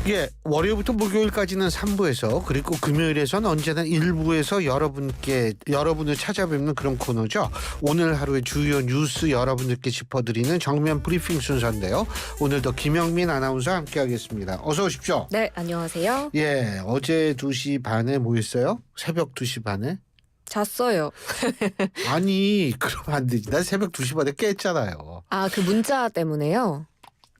예, 월요일부터 목요일까지는 3부에서 그리고 금요일에선 언제나 1부에서 여러분을 찾아뵙는 그런 코너죠. 오늘 하루의 주요 뉴스 여러분들께 짚어드리는 정면 브리핑 순서인데요. 오늘도 김영민 아나운서 함께하겠습니다. 어서 오십시오. 네, 안녕하세요. 예, 어제 2시 반에 뭐 했어요? 새벽 2시 반에? 잤어요. 아니, 그러면 안 되지. 난 새벽 2시 반에 깼잖아요. 아, 그 문자 때문에요?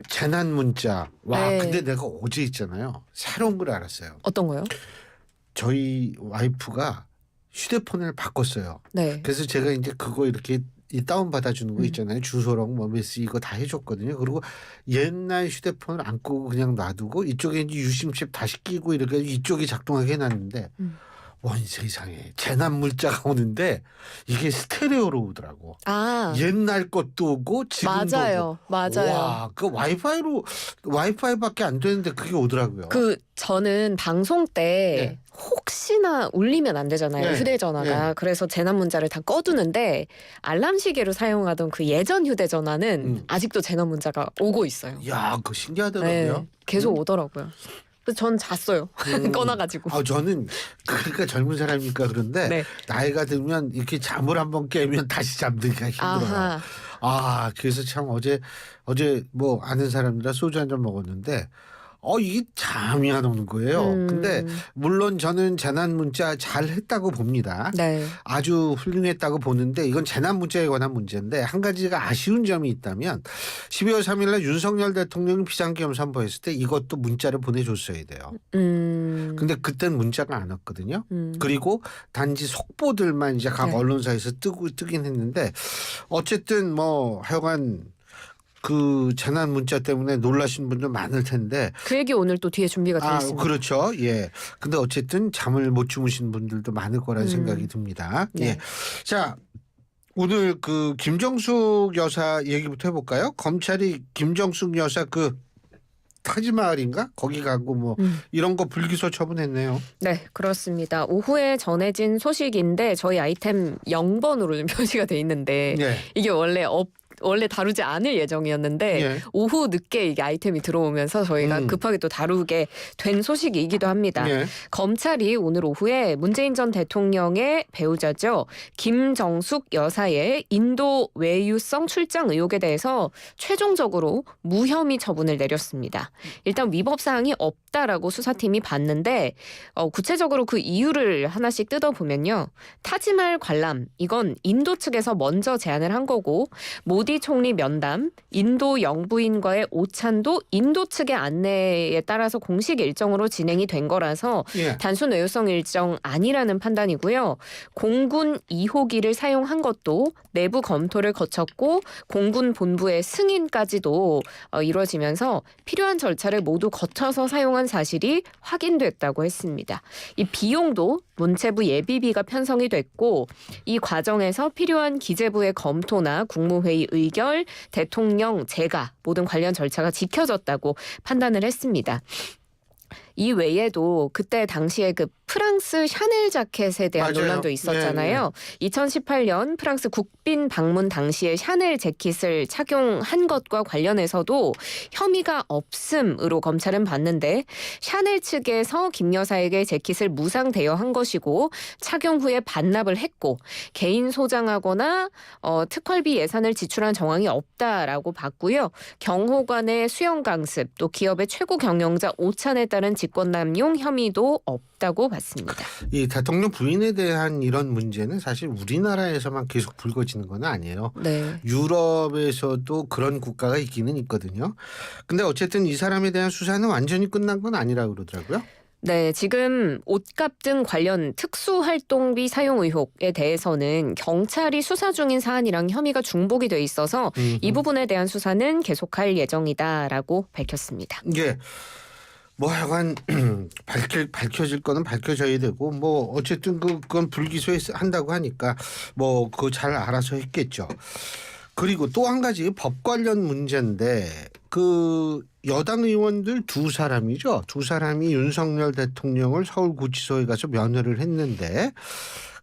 재난 문자. 와, 네. 근데 내가 어제 있잖아요. 새로운 걸 알았어요. 어떤 거요? 저희 와이프가 휴대폰을 바꿨어요. 네. 그래서 제가 이제 그거 이렇게 다운 받아주는 거 있잖아요. 주소랑 뭐 메시지 이거 다 해줬거든요. 그리고 옛날 휴대폰을 안 끄고 그냥 놔두고 이쪽에 이제 유심칩 다시 끼고 이렇게 이쪽이 작동하게 해놨는데 와, 세상에 재난 문자가 오는데 이게 스테레오로 오더라고. 아, 옛날 것도 오고 지금도 맞아요. 오고. 맞아요. 와, 그 와이파이밖에 안 되는데 그게 오더라고요. 저는 방송 때 네. 혹시나 울리면 안 되잖아요. 네. 휴대전화가. 네. 그래서 재난 문자를 다 꺼두는데 알람 시계로 사용하던 그 예전 휴대전화는 아직도 재난 문자가 오고 있어요. 야, 그거 신기하더라고요. 네, 계속 오더라고요. 그래서 전 잤어요. 꺼놔가지고. 저는 그러니까 젊은 사람이니까 그런데 네. 나이가 들면 이렇게 잠을 한번 깨면 다시 잠들기가 힘들어요. 아하. 아, 그래서 참 어제 뭐 아는 사람이라 소주 한 잔 먹었는데 이게 잠이 안 오는 거예요. 근데 물론 저는 재난 문자 잘 했다고 봅니다. 네. 아주 훌륭했다고 보는데 이건 재난 문자에 관한 문제인데 한 가지가 아쉬운 점이 있다면 12월 3일 날 윤석열 대통령이 비상계엄 선포했을 때 이것도 문자를 보내줬어야 돼요. 근데 그땐 문자가 안 왔거든요. 그리고 단지 속보들만 이제 각 네. 언론사에서 뜨긴 했는데 어쨌든 뭐 하여간 그 재난 문자 때문에 놀라신 분들 많을 텐데. 그 얘기 오늘 또 뒤에 준비가 되어 있습니다. 그렇죠. 예. 근데 어쨌든 잠을 못 주무신 분들도 많을 거라는 생각이 듭니다. 네. 예. 자, 오늘 그 김정숙 여사 얘기부터 해볼까요? 검찰이 김정숙 여사 그 타지마을인가? 거기 가고 뭐 이런 거 불기소 처분했네요. 네, 그렇습니다. 오후에 전해진 소식인데 저희 아이템 0번으로 좀 표시가 돼 있는데 예. 이게 원래 다루지 않을 예정이었는데 예. 오후 늦게 이게 아이템이 들어오면서 저희가 급하게 또 다루게 된 소식이기도 합니다. 예. 검찰이 오늘 오후에 문재인 전 대통령의 배우자죠. 김정숙 여사의 인도 외유성 출장 의혹에 대해서 최종적으로 무혐의 처분을 내렸습니다. 일단 위법 사항이 없다라고 수사팀이 봤는데 구체적으로 그 이유를 하나씩 뜯어보면요. 타지말 관람 이건 인도 측에서 먼저 제안을 한 거고 모디 총리 면담, 인도 영부인과의 오찬도 인도 측의 안내에 따라서 공식 일정으로 진행이 된 거라서 예. 단순 외유성 일정 아니라는 판단이고요. 공군 2호기를 사용한 것도 내부 검토를 거쳤고 공군 본부의 승인까지도 이루어지면서 필요한 절차를 모두 거쳐서 사용한 사실이 확인됐다고 했습니다. 이 비용도 문체부 예비비가 편성이 됐고 이 과정에서 필요한 기재부의 검토나 국무회의 의결, 대통령 재가 모든 관련 절차가 지켜졌다고 판단을 했습니다. 이 외에도 그때 당시에 그 프랑스 샤넬 자켓에 대한 맞아요. 논란도 있었잖아요. 네. 2018년 프랑스 국빈 방문 당시에 샤넬 재킷을 착용한 것과 관련해서도 혐의가 없음으로 검찰은 봤는데 샤넬 측에서 김 여사에게 재킷을 무상 대여한 것이고 착용 후에 반납을 했고 개인 소장하거나 특활비 예산을 지출한 정황이 없다라고 봤고요. 경호관의 수영 강습 또 기업의 최고 경영자 오찬에 따른 직권남용 혐의도 없다고 봤습니다. 이 대통령 부인에 대한 이런 문제는 사실 우리나라에서만 계속 불거지는 건 아니에요. 네. 유럽에서도 그런 국가가 있기는 있거든요. 근데 어쨌든 이 사람에 대한 수사는 완전히 끝난 건 아니라고 그러더라고요. 네, 지금 옷값 등 관련 특수활동비 사용 의혹에 대해서는 경찰이 수사 중인 사안이랑 혐의가 중복이 돼 있어서 이 부분에 대한 수사는 계속할 예정이다라고 밝혔습니다. 예. 뭐 하여간 밝혀질 거는 밝혀져야 되고 뭐 어쨌든 그건 불기소에 한다고 하니까 뭐 그거 잘 알아서 했겠죠. 그리고 또 한 가지 법 관련 문제인데 그 여당 의원들 두 사람이죠. 두 사람이 윤석열 대통령을 서울구치소에 가서 면회를 했는데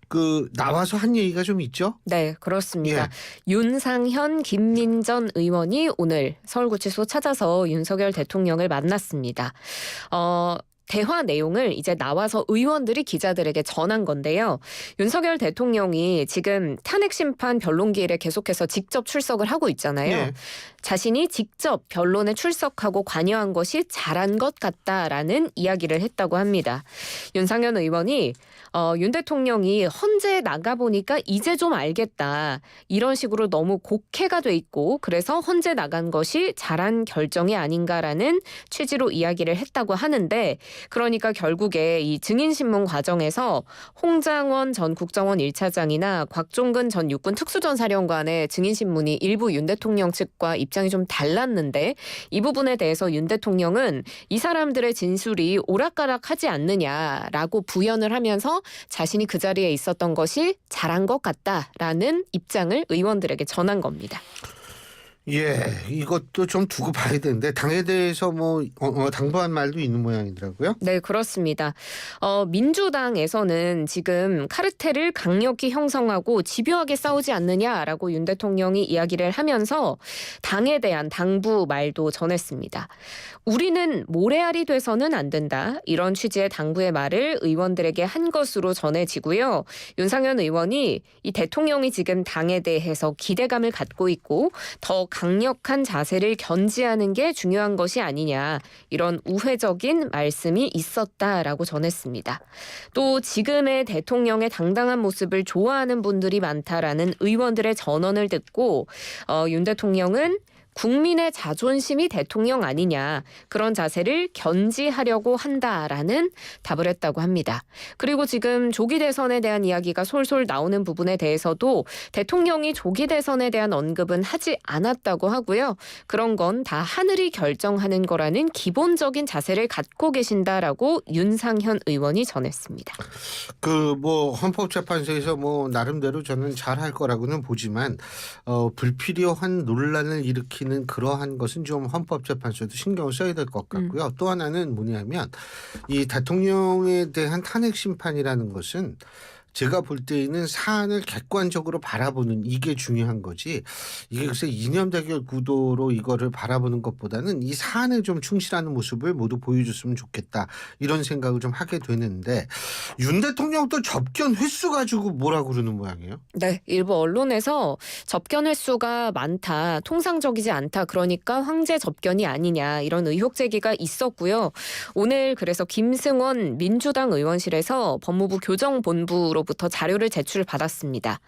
그 나와서 한 얘기가 좀 있죠? 네, 그렇습니다. 예. 윤상현, 김민전 의원이 오늘 서울구치소 찾아서 윤석열 대통령을 만났습니다. 대화 내용을 이제 나와서 의원들이 기자들에게 전한 건데요. 윤석열 대통령이 지금 탄핵 심판 변론기일에 계속해서 직접 출석을 하고 있잖아요. 예. 자신이 직접 변론에 출석하고 관여한 것이 잘한 것 같다라는 이야기를 했다고 합니다. 윤상현 의원이 윤 대통령이 헌재에 나가보니까 이제 좀 알겠다. 이런 식으로 너무 곡해가 돼 있고 그래서 헌재 나간 것이 잘한 결정이 아닌가라는 취지로 이야기를 했다고 하는데 그러니까 결국에 이 증인신문 과정에서 홍장원 전 국정원 1차장이나 곽종근 전 육군 특수전사령관의 증인신문이 일부 윤 대통령 측과 입장이 좀 달랐는데 이 부분에 대해서 윤 대통령은 이 사람들의 진술이 오락가락하지 않느냐라고 부연을 하면서 자신이 그 자리에 있었던 것이 잘한 것 같다라는 입장을 의원들에게 전한 겁니다. 예, 이것도 좀 두고 봐야 되는데 당에 대해서 뭐 당부한 말도 있는 모양이더라고요. 네, 그렇습니다. 민주당에서는 지금 카르텔을 강력히 형성하고 집요하게 싸우지 않느냐라고 윤 대통령이 이야기를 하면서 당에 대한 당부 말도 전했습니다. 우리는 모래알이 돼서는 안 된다. 이런 취지의 당부의 말을 의원들에게 한 것으로 전해지고요. 윤상현 의원이 이 대통령이 지금 당에 대해서 기대감을 갖고 있고 더 강력한 자세를 견지하는 게 중요한 것이 아니냐. 이런 우회적인 말씀이 있었다라고 전했습니다. 또 지금의 대통령의 당당한 모습을 좋아하는 분들이 많다라는 의원들의 전언을 듣고 윤 대통령은 국민의 자존심이 대통령 아니냐 그런 자세를 견지하려고 한다라는 답을 했다고 합니다. 그리고 지금 조기 대선에 대한 이야기가 솔솔 나오는 부분에 대해서도 대통령이 조기 대선에 대한 언급은 하지 않았다고 하고요. 그런 건 다 하늘이 결정하는 거라는 기본적인 자세를 갖고 계신다라고 윤상현 의원이 전했습니다. 그 뭐 헌법재판소에서 뭐 나름대로 저는 잘할 거라고는 보지만 불필요한 논란을 일으키는 그러한 것은 좀 헌법재판소에도 신경을 써야 될 것 같고요. 또 하나는 뭐냐면 이 대통령에 대한 탄핵 심판이라는 것은 제가 볼 때에는 사안을 객관적으로 바라보는 이게 중요한 거지. 이게 글쎄 이념 대결 구도로 이거를 바라보는 것보다는 이 사안에 좀 충실하는 모습을 모두 보여줬으면 좋겠다. 이런 생각을 좀 하게 되는데 윤 대통령 또 접견 횟수 가지고 뭐라고 그러는 모양이에요? 네, 일부 언론에서 접견 횟수가 많다, 통상적이지 않다, 그러니까 황제 접견이 아니냐 이런 의혹 제기가 있었고요. 오늘 그래서 김승원 민주당 의원실에서 법무부 교정본부로 부터 자료를 제출받았습니다.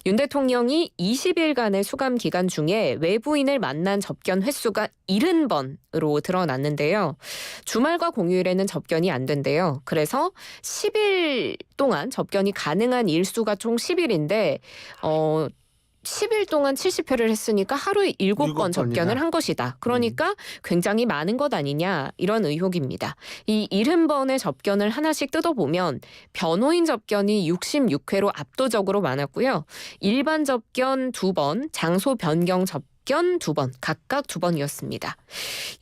윤 대통령이 20일간의 수감 기간 중에 외부인을 만난 접견 횟수가 70번으로 드러났는데요. 주말과 공휴일에는 접견이 안 된대요. 그래서 10일 동안 접견이 가능한 일수가 총 10일인데 10일 동안 70회를 했으니까 하루에 7번 접견을 한 것이다. 그러니까 굉장히 많은 것 아니냐 이런 의혹입니다. 이 70번의 접견을 하나씩 뜯어보면 변호인 접견이 66회로 압도적으로 많았고요. 일반 접견 2번, 장소 변경 접견 2번, 각각 2번이었습니다.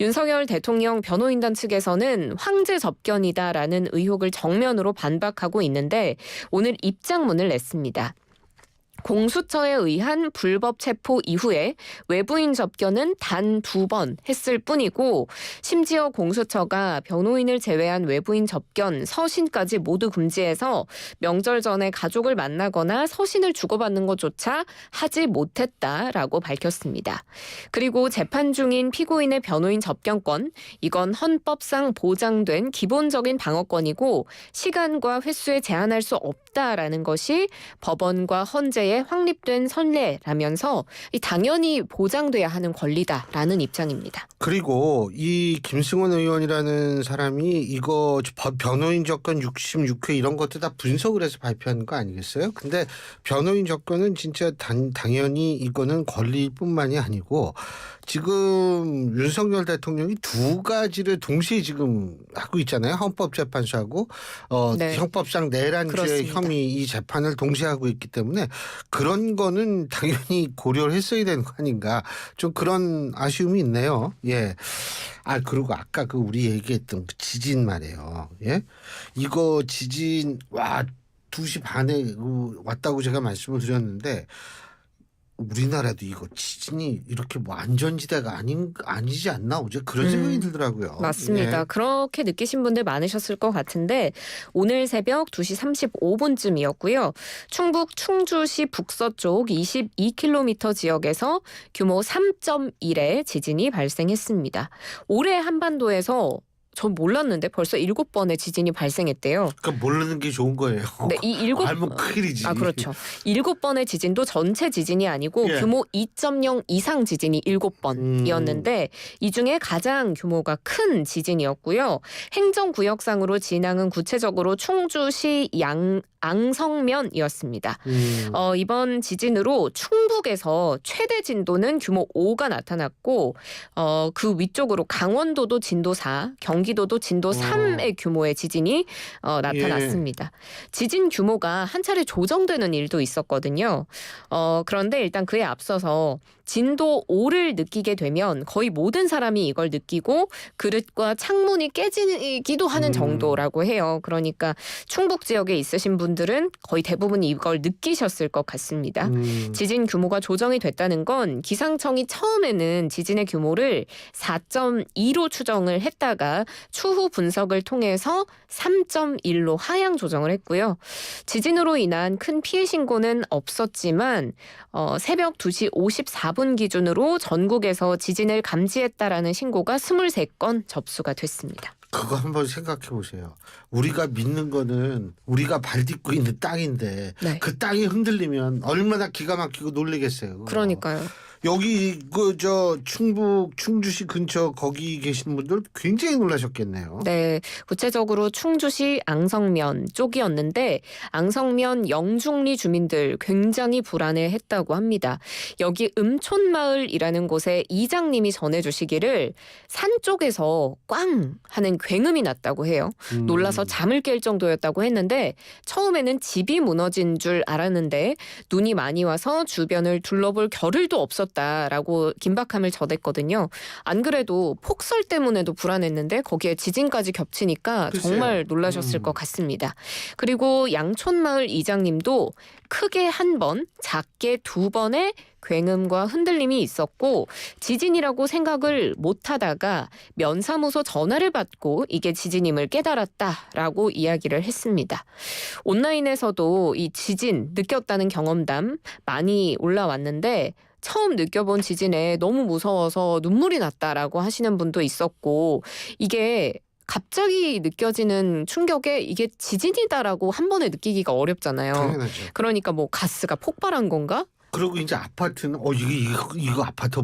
윤석열 대통령 변호인단 측에서는 황제 접견이다라는 의혹을 정면으로 반박하고 있는데 오늘 입장문을 냈습니다. 공수처에 의한 불법 체포 이후에 외부인 접견은 단 2번 했을 뿐이고 심지어 공수처가 변호인을 제외한 외부인 접견, 서신까지 모두 금지해서 명절 전에 가족을 만나거나 서신을 주고받는 것조차 하지 못했다라고 밝혔습니다. 그리고 재판 중인 피고인의 변호인 접견권, 이건 헌법상 보장된 기본적인 방어권이고 시간과 횟수에 제한할 수 없다라는 것이 법원과 헌재의 확립된 선례라면서 당연히 보장돼야 하는 권리다라는 입장입니다. 그리고 이 김승원 의원이라는 사람이 이거 변호인 접견 66회 이런 것도 다 분석을 해서 발표한 거 아니겠어요? 근데 변호인 접견은 진짜 당연히 이거는 권리일 뿐만이 아니고 지금 윤석열 대통령이 두 가지를 동시에 지금 하고 있잖아요. 헌법재판소하고 네. 형법상 내란죄 그렇습니다. 혐의 이 재판을 동시에 하고 있기 때문에 그런 거는 당연히 고려를 했어야 되는 거 아닌가. 좀 그런 아쉬움이 있네요. 예. 그리고 아까 그 우리 얘기했던 그 지진 말이에요. 예. 이거 지진 2시 반에 왔다고 제가 말씀을 드렸는데 우리나라도 이거 지진이 이렇게 뭐 안전지대가 아니지 않나 어제 그런 생각이 들더라고요. 맞습니다. 예. 그렇게 느끼신 분들 많으셨을 것 같은데 오늘 새벽 2시 35분쯤이었고요. 충북 충주시 북서쪽 22km 지역에서 규모 3.1의 지진이 발생했습니다. 올해 한반도에서 전 몰랐는데 벌써 7번의 지진이 발생했대요. 그러니까 모르는 게 좋은 거예요. 네, 이 알면 큰일이지. 그렇죠. 7번의 지진도 전체 지진이 아니고 예. 규모 2.0 이상 지진이 7번이었는데 이 중에 가장 규모가 큰 지진이었고요. 행정구역상으로 진앙은 구체적으로 충주시 앙성면이었습니다. 이번 지진으로 충북에서 최대 진도는 규모 5가 나타났고 그 위쪽으로 강원도도 진도 4, 경기도도 진도 3의 규모의 지진이 나타났습니다. 지진 규모가 한 차례 조정되는 일도 있었거든요. 그런데 일단 그에 앞서서 진도 5를 느끼게 되면 거의 모든 사람이 이걸 느끼고 그릇과 창문이 깨지기도 하는 정도라고 해요. 그러니까 충북 지역에 있으신 분들은 거의 대부분이 이걸 느끼셨을 것 같습니다. 지진 규모가 조정이 됐다는 건 기상청이 처음에는 지진의 규모를 4.2로 추정을 했다가 추후 분석을 통해서 3.1로 하향 조정을 했고요. 지진으로 인한 큰 피해 신고는 없었지만 새벽 2시 54분 기준으로 전국에서 지진을 감지했다라는 신고가 23건 접수가 됐습니다. 그거 한번 생각해 보세요. 우리가 믿는 거는 우리가 발 딛고 있는 땅인데 네. 그 땅이 흔들리면 얼마나 기가 막히고 놀라겠어요. 그거. 그러니까요. 여기 충북 충주시 근처 거기 계신 분들 굉장히 놀라셨겠네요. 네, 구체적으로 충주시 앙성면 쪽이었는데 앙성면 영중리 주민들 굉장히 불안해했다고 합니다. 여기 음촌마을이라는 곳에 이장님이 전해주시기를 산 쪽에서 꽝 하는 굉음이 났다고 해요. 놀라서 잠을 깰 정도였다고 했는데 처음에는 집이 무너진 줄 알았는데 눈이 많이 와서 주변을 둘러볼 겨를도 없었다라고 긴박함을 전했거든요. 안 그래도 폭설 때문에도 불안했는데 거기에 지진까지 겹치니까 글쎄요. 정말 놀라셨을 것 같습니다. 그리고 양촌마을 이장님도 크게 1번, 작게 2번의 굉음과 흔들림이 있었고 지진이라고 생각을 못하다가 면사무소 전화를 받고 이게 지진임을 깨달았다라고 이야기를 했습니다. 온라인에서도 이 지진 느꼈다는 경험담 많이 올라왔는데 처음 느껴본 지진에 너무 무서워서 눈물이 났다라고 하시는 분도 있었고 이게 갑자기 느껴지는 충격에 이게 지진이다라고 한 번에 느끼기가 어렵잖아요. 당연하죠. 그러니까 뭐 가스가 폭발한 건가? 그리고 이제 아파트는 이거 아파트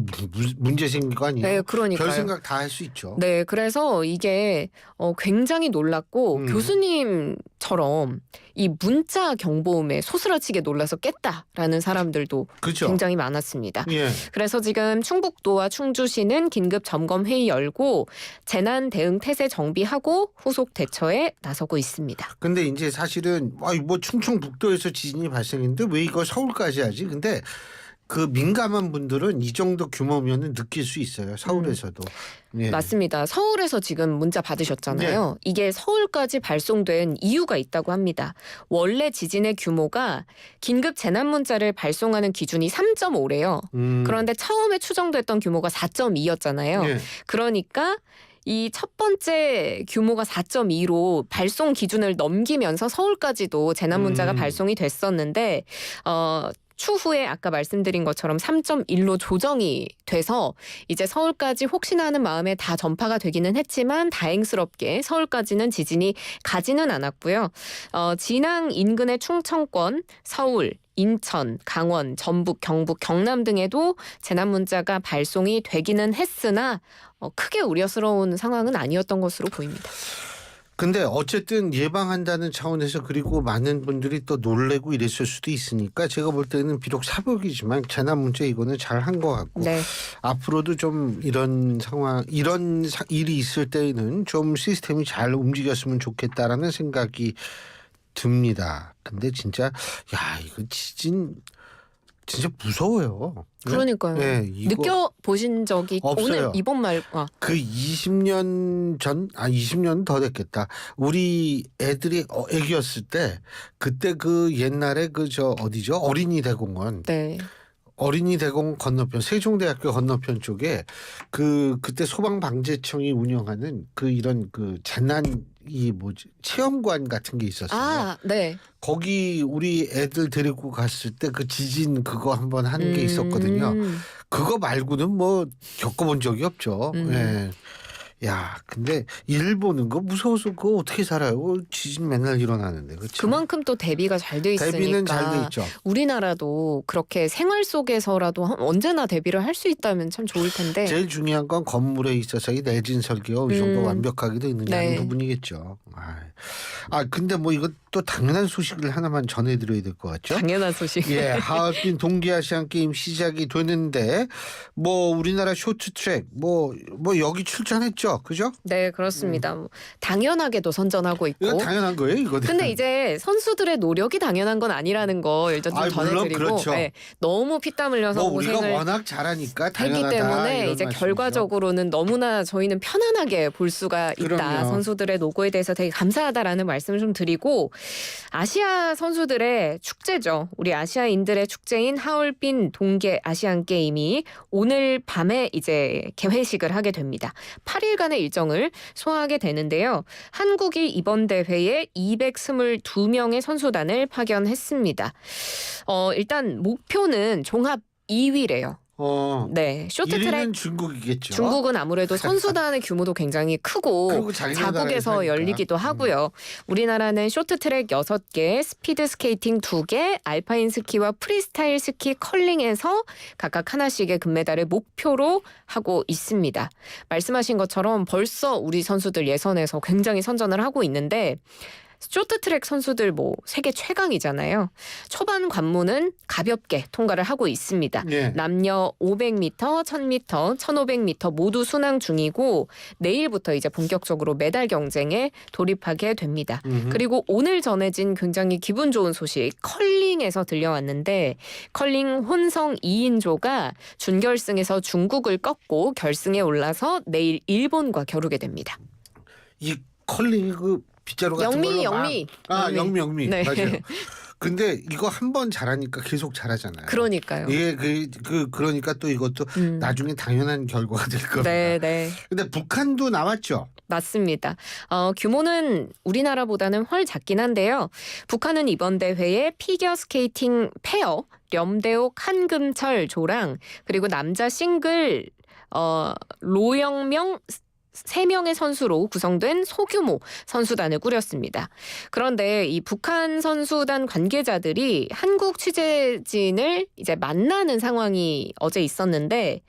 문제 생긴 거 아니에요? 네, 그러니까요. 별 생각 다 할 수 있죠. 네, 그래서 이게 굉장히 놀랐고 교수님처럼 이 문자 경보음에 소스라치게 놀라서 깼다라는 사람들도 그렇죠. 굉장히 많았습니다. 예. 그래서 지금 충북도와 충주시는 긴급 점검 회의 열고 재난 대응 태세 정비하고 후속 대처에 나서고 있습니다. 근데 이제 사실은 뭐 충청북도에서 지진이 발생했는데 왜 이걸 서울까지 하지? 근데 그 민감한 분들은 이 정도 규모면은 느낄 수 있어요. 서울에서도. 예. 맞습니다. 서울에서 지금 문자 받으셨잖아요. 이게 서울까지 발송된 이유가 있다고 합니다. 원래 지진의 규모가 긴급 재난 문자를 발송하는 기준이 3.5래요. 그런데 처음에 추정됐던 규모가 4.2였잖아요. 예. 그러니까 이 첫 번째 규모가 4.2로 발송 기준을 넘기면서 서울까지도 재난 문자가 발송이 됐었는데 추후에 아까 말씀드린 것처럼 3.1로 조정이 돼서 이제 서울까지 혹시나 하는 마음에 다 전파가 되기는 했지만 다행스럽게 서울까지는 지진이 가지는 않았고요. 진앙 인근의 충청권, 서울, 인천, 강원, 전북, 경북, 경남 등에도 재난 문자가 발송이 되기는 했으나 크게 우려스러운 상황은 아니었던 것으로 보입니다. 근데 어쨌든 예방한다는 차원에서 그리고 많은 분들이 또 놀래고 이랬을 수도 있으니까 제가 볼 때는 비록 사복이지만 재난 문제 이거는 잘 한 것 같고 네. 앞으로도 좀 이런 일이 있을 때는 좀 시스템이 잘 움직였으면 좋겠다라는 생각이 듭니다. 근데 진짜 이거 지진 진짜 무서워요. 네? 그러니까요. 네, 이거 느껴보신 적이 없어요. 오늘 이번 그 20년 전, 20년 더 됐겠다. 우리 애들이 애기였을 때 그때 그 옛날에 그 어디죠? 어린이 대공원. 네. 어린이 대공원 건너편 세종대학교 건너편 쪽에 그때 소방방재청이 운영하는 그 이런 그 체험관 같은 게 있었어요. 아, 네. 거기 우리 애들 데리고 갔을 때 그 지진 그거 한번 하는 게 있었거든요. 그거 말고는 뭐 겪어본 적이 없죠. 예. 야, 근데 일본은 그거 무서워서 그거 어떻게 살아요? 지진 맨날 일어나는데. 그렇죠? 그만큼 또 대비가 잘 돼 있으니까. 대비는 잘 돼 있죠. 우리나라도 그렇게 생활 속에서라도 언제나 대비를 할 수 있다면 참 좋을 텐데. 제일 중요한 건 건물에 있어서의 내진 설계가 어느 정도 완벽하게 돼 있느냐 하는 네. 부분이겠죠. 근데 뭐 이거 또 당연한 소식을 하나만 전해드려야 될 것 같죠? 당연한 소식. 예, 하얼빈 동계아시안 게임 시작이 되는데 뭐 우리나라 쇼트트랙 뭐 여기 출전했죠, 그죠? 네, 그렇습니다. 뭐 당연하게도 선전하고 있고. 이거 당연한 거예요, 이거. 근데 이제 선수들의 노력이 당연한 건 아니라는 거 일단 좀 물론 전해드리고, 그렇죠. 네, 너무 피땀 흘려서 뭐 우리가 고생을 워낙 잘하니까 했기 당연하다 때문에 이런 이제 말씀이죠. 결과적으로는 너무나 저희는 편안하게 볼 수가 있다. 그럼요. 선수들의 노고에 대해서 되게 감사하다라는 말씀을 좀 드리고, 아시아 선수들의 축제죠. 우리 아시아인들의 축제인 하얼빈 동계 아시안 게임이 오늘 밤에 이제 개회식을 하게 됩니다. 8일간의 일정을 소화하게 되는데요. 한국이 이번 대회에 222명의 선수단을 파견했습니다. 일단 목표는 종합 2위래요. 네, 쇼트트랙 1위는 중국이겠죠. 중국은 아무래도 선수단의 규모도 굉장히 크고 그리고 자기네 자국에서 나라에서 하니까. 열리기도 하고요. 우리나라는 쇼트트랙 6개, 스피드 스케이팅 2개, 알파인 스키와 프리스타일 스키 컬링에서 각각 하나씩의 금메달을 목표로 하고 있습니다. 말씀하신 것처럼 벌써 우리 선수들 예선에서 굉장히 선전을 하고 있는데 쇼트트랙 선수들 뭐 세계 최강이잖아요. 초반 관문은 가볍게 통과를 하고 있습니다. 예. 남녀 500m, 1000m, 1500m 모두 순항 중이고 내일부터 이제 본격적으로 메달 경쟁에 돌입하게 됩니다. 그리고 오늘 전해진 굉장히 기분 좋은 소식 컬링에서 들려왔는데 컬링 혼성 2인조가 준결승에서 중국을 꺾고 결승에 올라서 내일 일본과 겨루게 됩니다. 이 컬링 그 빗자루 같은 걸로 영미. 영미. 네. 맞아요. 근데 이거 한 번 잘하니까 계속 잘하잖아요. 그러니까요. 이게 그러니까 또 이것도 나중에 당연한 결과가 될 겁니다. 네. 근데 북한도 나왔죠. 맞습니다. 규모는 우리나라보다는 훨 작긴 한데요. 북한은 이번 대회에 피겨 스케이팅 페어, 렴대옥 한금철 조랑 그리고 남자 싱글 로영명 3명의 선수로 구성된 소규모 선수단을 꾸렸습니다. 그런데 이 북한 선수단 관계자들이 한국 취재진을 이제 만나는 상황이 어제 있었는데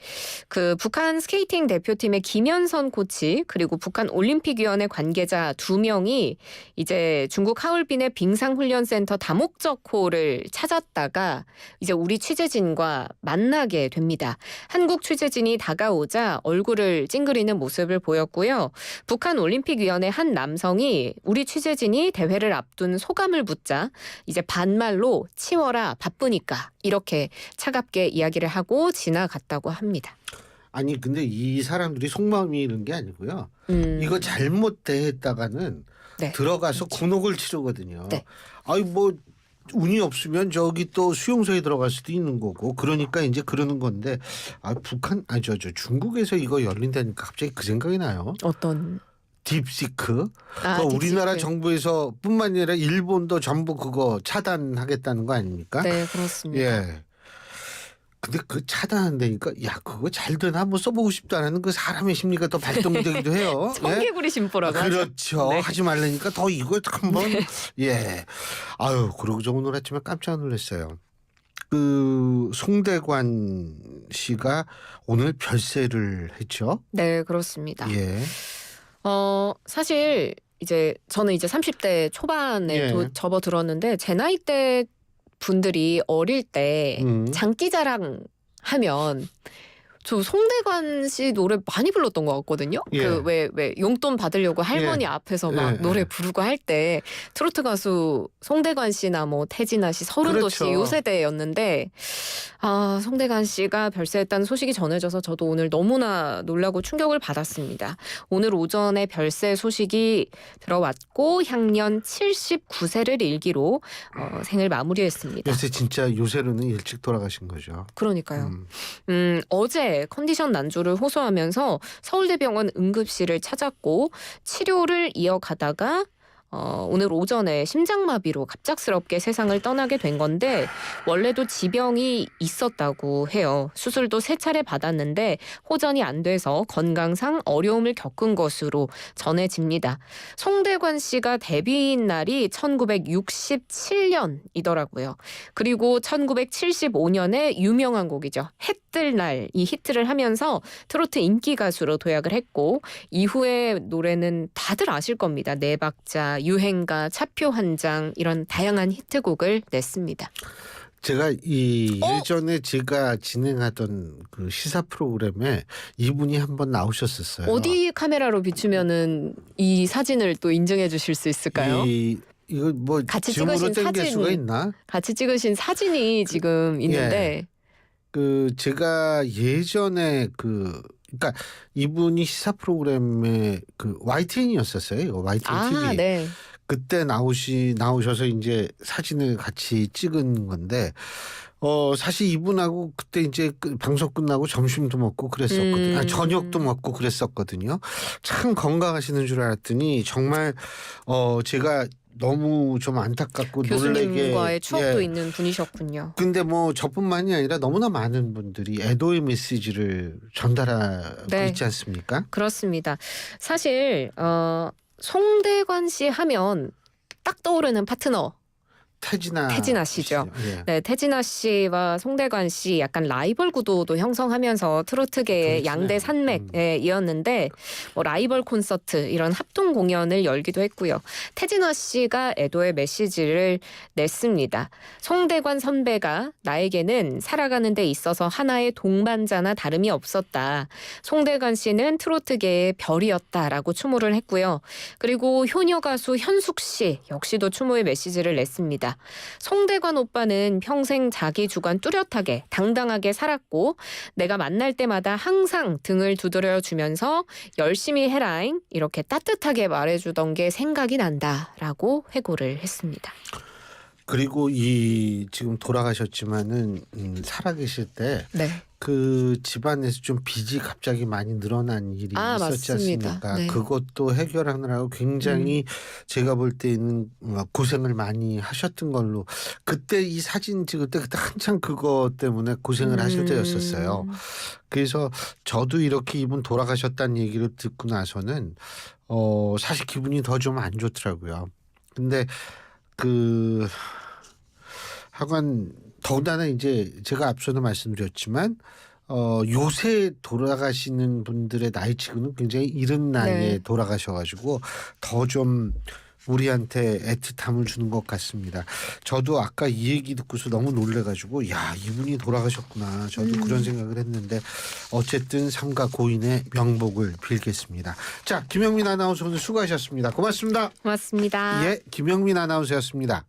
그 북한 스케이팅 대표팀의 김현선 코치 그리고 북한 올림픽위원회 관계자 2명이 이제 중국 하얼빈의 빙상훈련센터 다목적호를 찾았다가 이제 우리 취재진과 만나게 됩니다. 한국 취재진이 다가오자 얼굴을 찡그리는 모습을 보였고요. 북한 올림픽위원회 한 남성이 우리 취재진이 대회를 앞둔 소감을 묻자 이제 반말로 치워라 바쁘니까 이렇게 차갑게 이야기를 하고 지나갔다고 합니다. 아니 근데 이 사람들이 속마음이 이런 게 아니고요. 이거 잘못 대했다가는 네. 들어가서 곤혹을 치르거든요. 네. 아이 뭐 운이 없으면 저기 또 수용소에 들어갈 수도 있는 거고 그러니까 이제 그러는 건데 북한 저 중국에서 이거 열린다니까 갑자기 그 생각이 나요. 어떤 딥시크. 딥시크. 우리나라 정부에서 뿐만 아니라 일본도 전부 그거 차단하겠다는 거 아닙니까? 네, 그렇습니다. 예. 근데 그 차단한다니까 야 그거 잘 되나 한번 써보고 싶다는 그 사람의 심리가 더 발동되기도 해요. 청개구리 심보라고 하죠. 그렇죠. 네. 하지 말라니까 더 이거 한번 예. 아유 그러고 저 오늘 아침에 깜짝 놀랐어요. 그 송대관 씨가 오늘 별세를 했죠. 네, 그렇습니다. 예. 사실 이제 저는 이제 30대 초반에 예. 접어들었는데 제 나이 때 분들이 어릴 때 장기자랑 하면 저 송대관 씨 노래 많이 불렀던 것 같거든요. 예. 그 왜 용돈 받으려고 할머니 예. 앞에서 막 예. 노래 부르고 할 때 트로트 가수 송대관 씨나 뭐 태진아 씨, 서른도 씨 그렇죠. 요 세대였는데 아 송대관 씨가 별세했다는 소식이 전해져서 저도 오늘 너무나 놀라고 충격을 받았습니다. 오늘 오전에 별세 소식이 들어왔고 향년 79세를 일기로 생을 마무리했습니다. 요새 진짜 요새로는 일찍 돌아가신 거죠. 그러니까요. 어제 컨디션 난조를 호소하면서 서울대병원 응급실을 찾았고 치료를 이어가다가 오늘 오전에 심장마비로 갑작스럽게 세상을 떠나게 된 건데 원래도 지병이 있었다고 해요. 수술도 3차례 받았는데 호전이 안 돼서 건강상 어려움을 겪은 것으로 전해집니다. 송대관 씨가 데뷔인 날이 1967년이더라고요. 그리고 1975년에 유명한 곡이죠. 해뜰 날 이 히트를 하면서 트로트 인기 가수로 도약을 했고 이후의 노래는 다들 아실 겁니다. 네 박자, 유행가, 차표 한 장 이런 다양한 히트곡을 냈습니다. 제가 예전에 제가 진행하던 그 시사 프로그램에 이분이 한번 나오셨었어요. 어디 카메라로 비추면은 이 사진을 또 인증해 주실 수 있을까요? 이거 뭐 같이 줌으로 찍으신 당길 사진. 수가 있나? 같이 찍으신 사진이 지금 있는데 그 제가 예전에 그러니까 이분이 시사 프로그램에 그 YTN이었었어요. YTN TV. 네. 그때 나오셔서 이제 사진을 같이 찍은 건데 사실 이분하고 그때 이제 방송 끝나고 점심도 먹고 그랬었거든요. 아니, 저녁도 먹고 그랬었거든요. 참 건강하시는 줄 알았더니 정말 제가 너무 좀 안타깝고 놀라게 교수님과의 추억도 예. 있는 분이셨군요. 근데 뭐 저뿐만이 아니라 너무나 많은 분들이 애도의 메시지를 전달하고 네. 있지 않습니까? 그렇습니다. 사실 송대관 씨 하면 딱 떠오르는 파트너 태진아 씨죠. 예. 네, 태진아 씨와 송대관 씨 약간 라이벌 구도도 형성하면서 트로트계의 그렇죠. 양대 산맥에 이었는데 뭐 라이벌 콘서트 이런 합동 공연을 열기도 했고요. 태진아 씨가 애도의 메시지를 냈습니다. 송대관 선배가 나에게는 살아가는 데 있어서 하나의 동반자나 다름이 없었다. 송대관 씨는 트로트계의 별이었다라고 추모를 했고요. 그리고 효녀 가수 현숙 씨 역시도 추모의 메시지를 냈습니다. 송대관 오빠는 평생 자기 주관 뚜렷하게 당당하게 살았고 내가 만날 때마다 항상 등을 두드려 주면서 열심히 해라잉 이렇게 따뜻하게 말해주던 게 생각이 난다라고 회고를 했습니다. 그리고 지금 돌아가셨지만은 살아계실 때 네. 그 집안에서 좀 빚이 갑자기 많이 늘어난 일이 있었지 맞습니다. 않습니까? 네. 그것도 해결하느라고 굉장히 제가 볼 때는 고생을 많이 하셨던 걸로 그때 이 사진 찍을 때 그때 한창 그거 때문에 고생을 하실 때였었어요. 그래서 저도 이렇게 이분 돌아가셨다는 얘기를 듣고 나서는 사실 기분이 더 좀 안 좋더라고요. 근데 하여간 더군다나 이제 제가 앞서도 말씀드렸지만 요새 돌아가시는 분들의 나이치고는 굉장히 이른 나이에 네. 돌아가셔가지고 더 좀 우리한테 애틋함을 주는 것 같습니다. 저도 아까 이 얘기 듣고서 너무 놀래가지고 야 이분이 돌아가셨구나. 저도 그런 생각을 했는데 어쨌든 삼가 고인의 명복을 빌겠습니다. 자 김영민 아나운서 오늘 수고하셨습니다. 고맙습니다. 고맙습니다. 예, 김영민 아나운서였습니다.